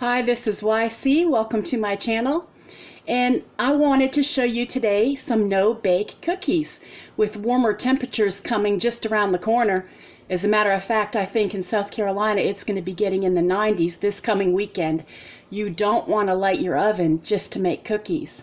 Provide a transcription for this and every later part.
Hi, this is YC. Welcome to my channel. And I wanted to show you today some no-bake cookies with warmer temperatures coming just around the corner. As a matter of fact, I think in South Carolina it's going to be getting in the 90s this coming weekend. You don't want to light your oven just to make cookies.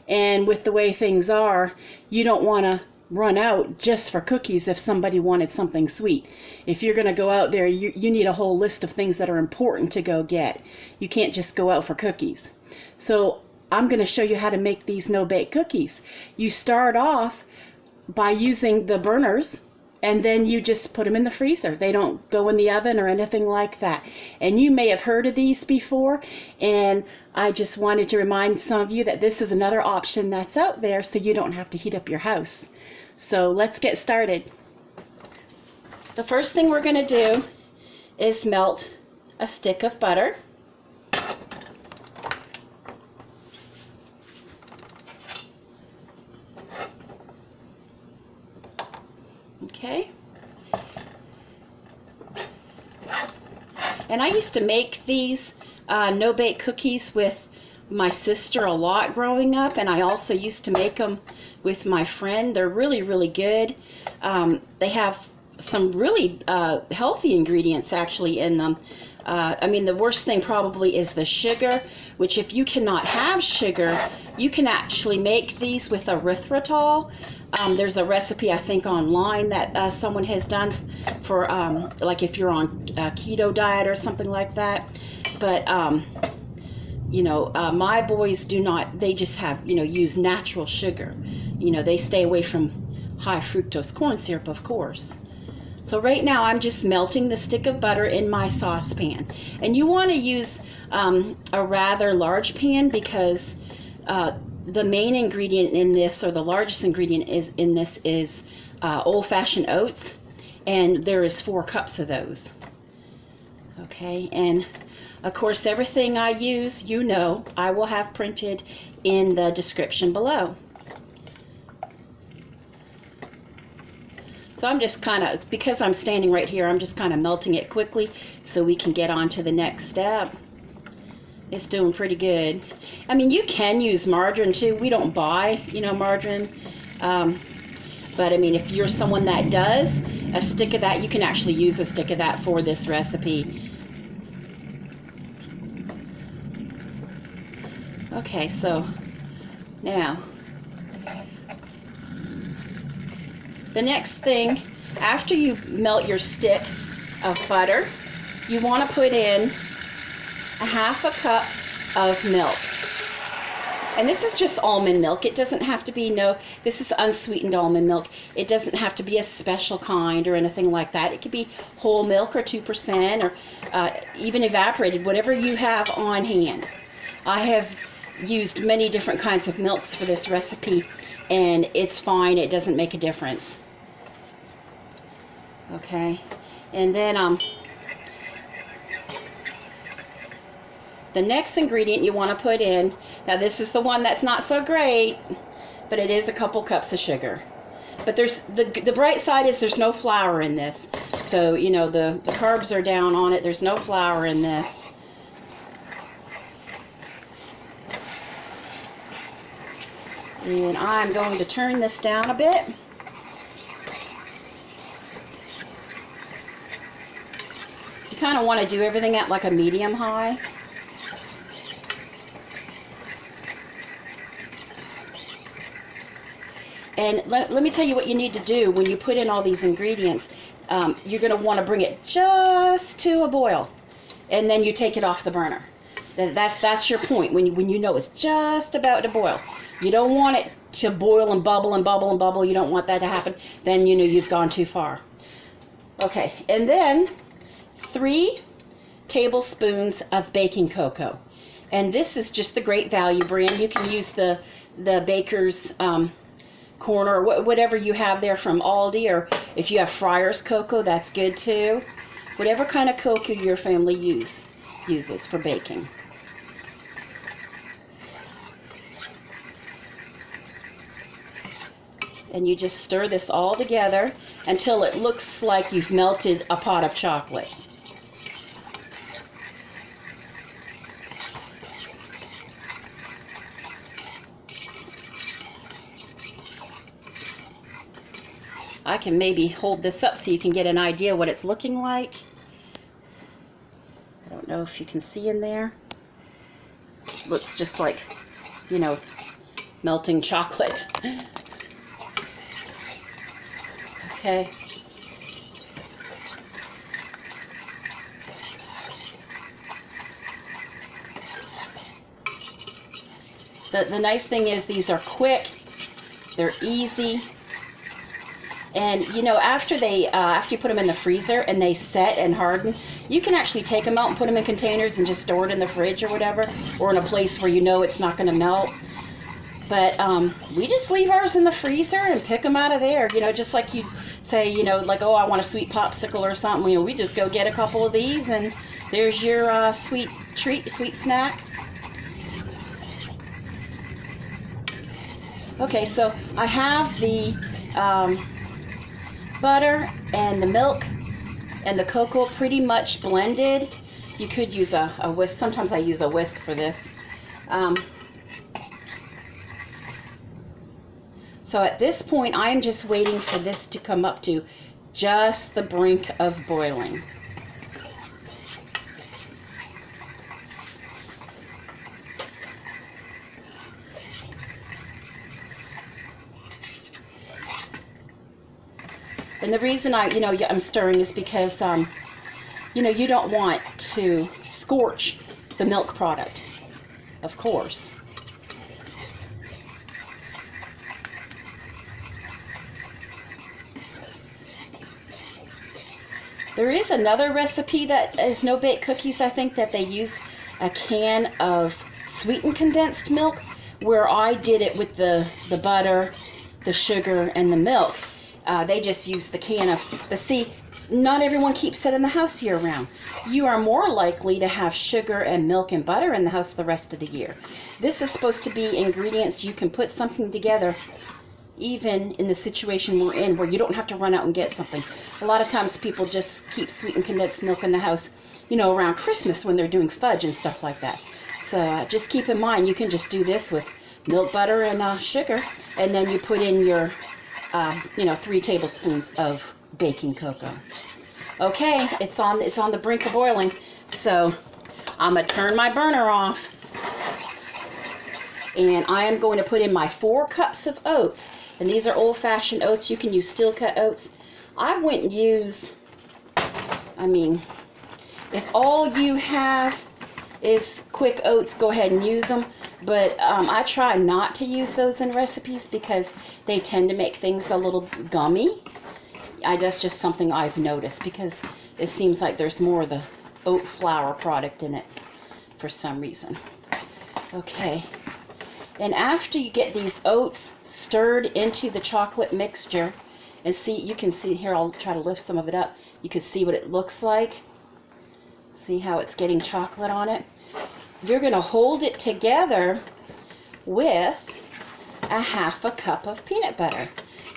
And with the way things are, you don't want to run out just for cookies if somebody wanted something sweet. If you're going to go out there, you need a whole list of things that are important to go get. You can't just go out for cookies. So I'm going to show you how to make these no-bake cookies. You start off by using the burners, and then you just put them in the freezer. They don't go in the oven or anything like that. And you may have heard of these before, and I just wanted to remind some of you that this is another option that's out there so you don't have to heat up your house. So let's get started. The first thing we're going to do is melt a stick of butter. Okay. And I used to make these no-bake cookies with my sister a lot growing up, and I also used to make them with my friend. They're really, really good. They have some really healthy ingredients actually in them. I mean, the worst thing probably is the sugar, which if you cannot have sugar, you can actually make these with erythritol. There's a recipe I think online that someone has done for like if you're on a keto diet or something like that. But you know, my boys do not, they just have, you know, use natural sugar. You know, they stay away from high fructose corn syrup, of course. So right now I'm just melting the stick of butter in my saucepan. And you want to use a rather large pan because the main ingredient in this, or the largest ingredient in this is old-fashioned oats. And there is 4 cups of those. Okay, and of course everything I use, you know, I will have printed in the description below. So I'm just kind of, because I'm standing right here, I'm just kind of melting it quickly so we can get on to the next step. It's doing pretty good. I mean, you can use margarine too. We don't buy, you know, margarine. But I mean, if you're someone that does, a stick of that, you can actually use a stick of that for this recipe. Okay, so now the next thing, after you melt your stick of butter, you want to put in a 1/2 cup of milk. And this is just almond milk. It doesn't have to be, this is unsweetened almond milk. It doesn't have to be a special kind or anything like that. It could be whole milk or 2% or even evaporated, whatever you have on hand. I have used many different kinds of milks for this recipe, and it's fine. It doesn't make a difference. Okay, and then the next ingredient you want to put in, now this is the one that's not so great, but it is a couple cups of sugar. But there's the bright side is there's no flour in this. So, you know, the carbs are down on it. There's no flour in this. And I'm going to turn this down a bit. You kind of want to do everything at like a medium high. And let me tell you what you need to do when you put in all these ingredients. You're going to want to bring it just to a boil, and then you take it off the burner. That's your point, when you know it's just about to boil. You don't want it to boil and bubble and bubble and bubble. You don't want that to happen. Then you know you've gone too far. Okay, and then 3 tablespoons of baking cocoa. And this is just the Great Value brand. You can use the Baker's Corner, or whatever you have there from Aldi, or if you have Friar's cocoa, that's good too. Whatever kind of cocoa your family uses for baking. And you just stir this all together until it looks like you've melted a pot of chocolate. I can maybe hold this up so you can get an idea what it's looking like. I don't know if you can see in there. Looks just like, you know, melting chocolate. Okay. The nice thing is these are quick, they're easy, and you know, after you put them in the freezer and they set and harden, you can actually take them out and put them in containers and just store it in the fridge or whatever, or in a place where you know it's not going to melt. But we just leave ours in the freezer and pick them out of there. You know, just like you say, you know, like, oh, I want a sweet popsicle or something. You know, we just go get a couple of these, and there's your sweet treat, sweet snack. Okay, so I have the butter and the milk and the cocoa pretty much blended. You could use a whisk. Sometimes I use a whisk for this. So at this point, I'm just waiting for this to come up to just the brink of boiling. And the reason I'm stirring is because, you know, you don't want to scorch the milk product, of course. There is another recipe that is no-bake cookies. I think that they use a can of sweetened condensed milk, where I did it with the butter, the sugar, and the milk. They just use the can of, but see, not everyone keeps it in the house year round. You are more likely to have sugar and milk and butter in the house the rest of the year. This is supposed to be ingredients you can put something together even in the situation we're in, where you don't have to run out and get something. A lot of times people just keep sweetened condensed milk in the house, you know, around Christmas when they're doing fudge and stuff like that. So just keep in mind, you can just do this with milk, butter, and sugar, and then you put in your you know, 3 tablespoons of baking cocoa. Okay, it's on the brink of boiling, so I'm gonna turn my burner off, and I am going to put in my 4 cups of oats. And these are old-fashioned oats. You can use steel cut oats. I wouldn't use, I mean, if all you have is quick oats, go ahead and use them. But I try not to use those in recipes because they tend to make things a little gummy. That's just something I've noticed, because it seems like there's more of the oat flour product in it for some reason. Okay, and after you get these oats stirred into the chocolate mixture, and see, you can see here, I'll try to lift some of it up. You can see what it looks like. See how it's getting chocolate on it? You're going to hold it together with a 1/2 cup of peanut butter.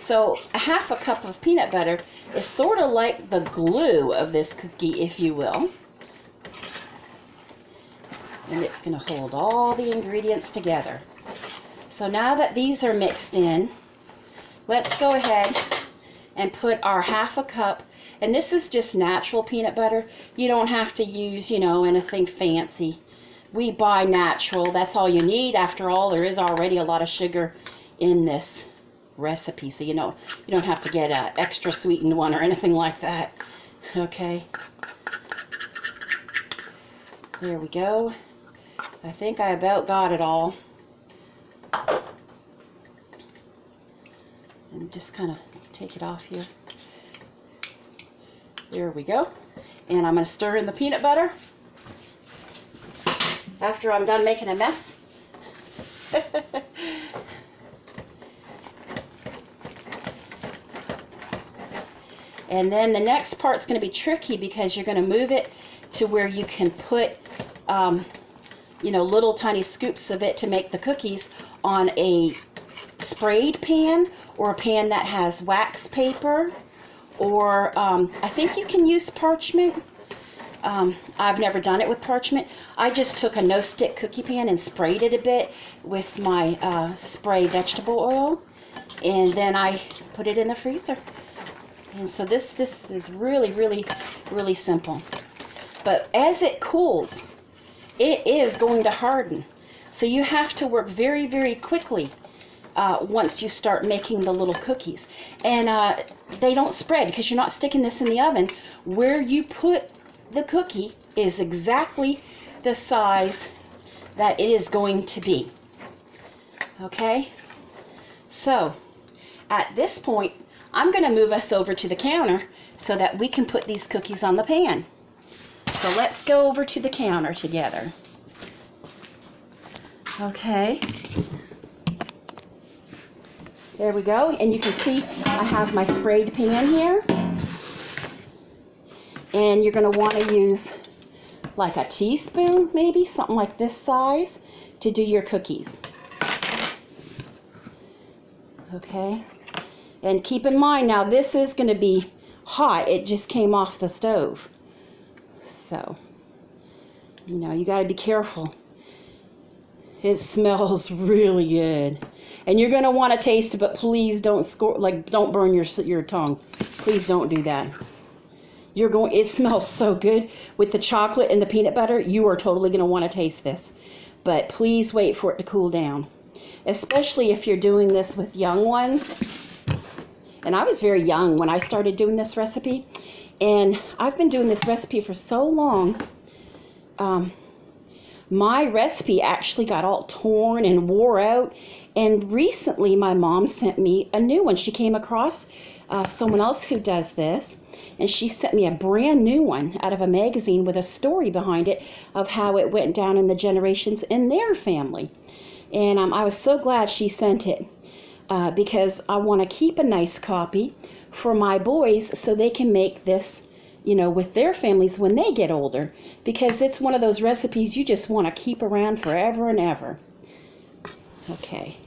So a 1/2 cup of peanut butter is sort of like the glue of this cookie, if you will. And it's going to hold all the ingredients together. So now that these are mixed in, let's go ahead and put our 1/2 cup, and this is just natural peanut butter. You don't have to use, you know, anything fancy. We buy natural. That's all you need. After all, there is already a lot of sugar in this recipe, so you don't have to get an extra sweetened one or anything like that. Okay. There we go. I think I about got it all. And just kind of take it off here. There we go. And I'm going to stir in the peanut butter after I'm done making a mess. And then the next part's going to be tricky, because you're going to move it to where you can put you know, little tiny scoops of it to make the cookies on a sprayed pan, or a pan that has wax paper, or I think you can use parchment. I've never done it with parchment. I just took a no-stick cookie pan and sprayed it a bit with my spray vegetable oil, and then I put it in the freezer. And so this is really, really, really simple. But as it cools, it is going to harden. So you have to work very, very quickly once you start making the little cookies. And they don't spread because you're not sticking this in the oven. Where you put the cookie is exactly the size that it is going to be. Okay? So, at this point, I'm going to move us over to the counter so that we can put these cookies on the pan. So let's go over to the counter together. Okay. There we go. And you can see I have my sprayed pan here. And you're going to want to use like a teaspoon, maybe, something like this size, to do your cookies. Okay. And keep in mind now, this is going to be hot. It just came off the stove. So, you know, you got to be careful. It smells really good. And you're going to want to taste it, but please don't don't burn your tongue. Please don't do that. It smells so good with the chocolate and the peanut butter. You are totally going to want to taste this. But please wait for it to cool down. Especially if you're doing this with young ones. And I was very young when I started doing this recipe. And I've been doing this recipe for so long. My recipe actually got all torn and wore out. And recently my mom sent me a new one. She came across someone else who does this. And she sent me a brand new one out of a magazine with a story behind it of how it went down in the generations in their family. And I was so glad she sent it because I want to keep a nice copy for my boys so they can make this, you know, with their families when they get older. Because it's one of those recipes you just want to keep around forever and ever. Okay.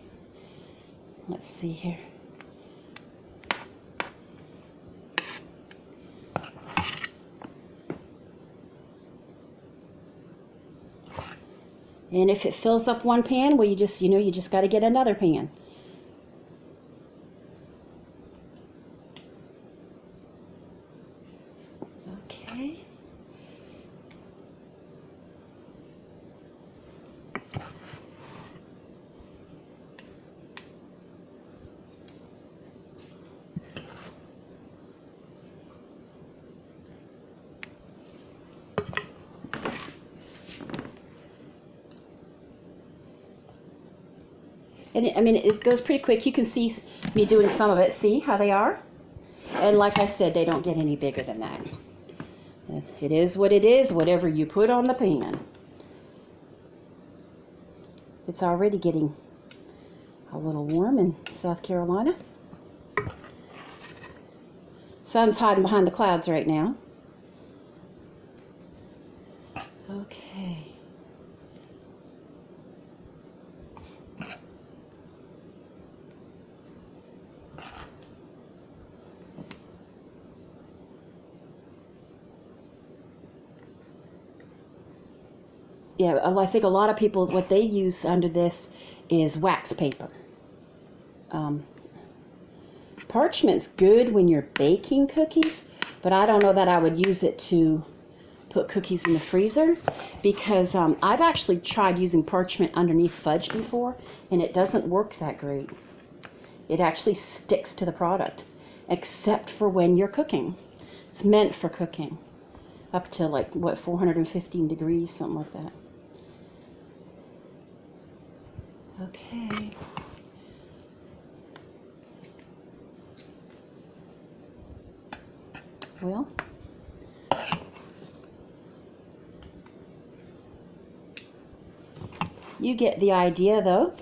Let's see here. And if it fills up one pan, well, you just got to get another pan. Okay. And I mean, it goes pretty quick. You can see me doing some of it. See how they are? And like I said, they don't get any bigger than that. It is what it is, whatever you put on the pan. It's already getting a little warm in South Carolina. Sun's hiding behind the clouds right now. Okay. Yeah, I think a lot of people, what they use under this is wax paper. Parchment's good when you're baking cookies, but I don't know that I would use it to put cookies in the freezer because I've actually tried using parchment underneath fudge before, and it doesn't work that great. It actually sticks to the product, except for when you're cooking. It's meant for cooking, up to like, what, 415 degrees, something like that. Okay. Well, you get the idea, though.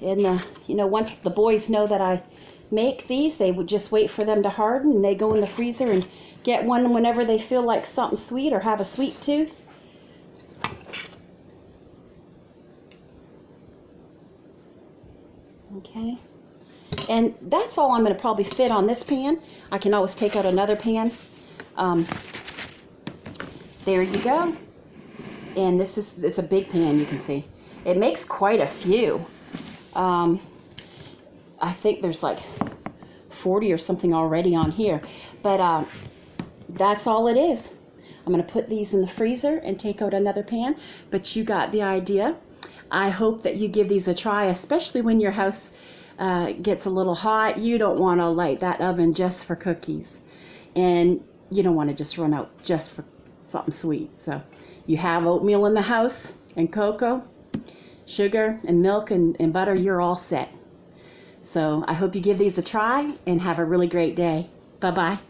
And once the boys know that I make these, they would just wait for them to harden, and they go in the freezer and get one whenever they feel like something sweet or have a sweet tooth. Okay, and that's all I'm going to probably fit on this pan. I can always take out another pan. There you go. And it's a big pan, you can see. It makes quite a few. I think there's like 40 or something already on here. But that's all it is. I'm going to put these in the freezer and take out another pan, but you got the idea. I hope that you give these a try, especially when your house gets a little hot. You don't want to light that oven just for cookies, and you don't want to just run out just for something sweet. So you have oatmeal in the house and cocoa, sugar and milk and butter, you're all set. So I hope you give these a try and have a really great day. Bye-bye.